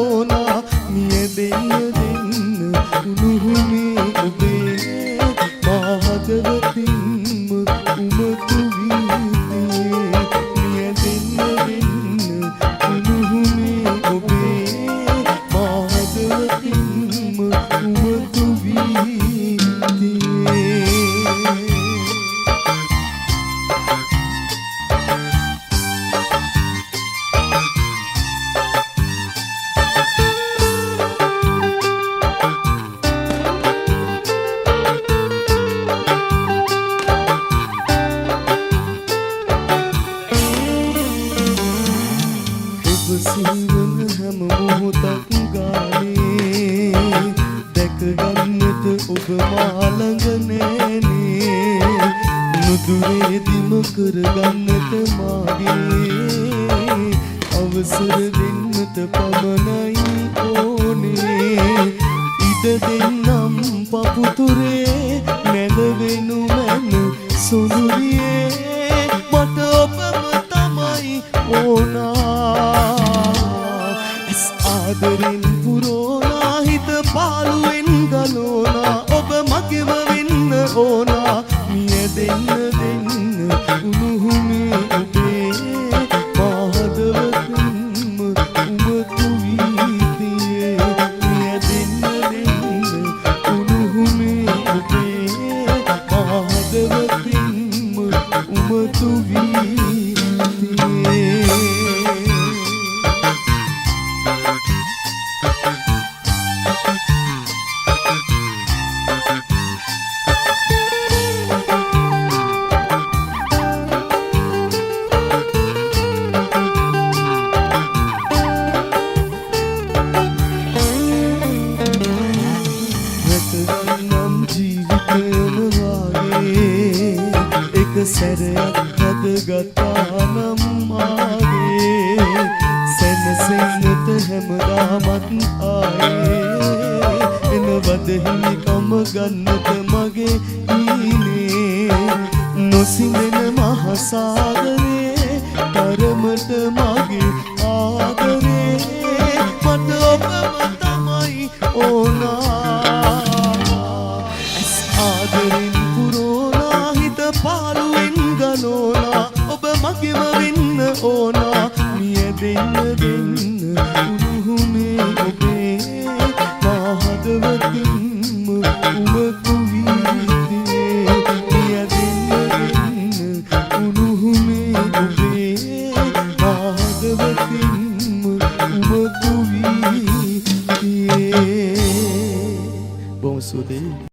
ඕනා මිය දෙන්න උණුහුමේ ඔබේ මා හදවතින්ම උමතු වී මිය දෙන්න උණුහුමේ ඔබේ මා හදවතින්ම උමතු වී සිහිවන හැම මොහොතක් ගානේ දැක ගන්නට ඔබ මා ළඟ නෑනේ නුදුරේදිම කරගන්නට මාගේ අවසර දෙන්නට පමණයි ඕනේ ඉඩ දෙන්නම් පපුතුරේ නැලවෙනු මැන සොඳුරියේ මට ඔබම තමයි ඕනා ආදරෙන් පුරෝනා හිත පාළුවෙන් ගලෝනා ඔබ මගේම වෙන්න ඕනා මිය දෙන්න උණුහුමේ ඔබේ මා හදවතින්ම උමතු වී තියේ මිය දෙන්න උණුහුමේ ඔබේ මා හදවතින්ම උමතු වී තියේ ජීවිතයම වාගේ එක සැරයක් හදගත්තා නම් මාගේ සැනසෙන්නට හැමදාමත් ආයේ එනවද හිමිකම ගන්නට මගේ හීනේ නොසිඳෙන මහසාගරේ තරමට මගේ ආදරේ මට ඔබම තමයි ඕනා ආදරෙන් පුරෝනා හිත පාළුවෙන් ගලෝනා ඔබ මගේම වෙන්න ඕනා මිය දෙන්න උණුහුමේ ඔබේ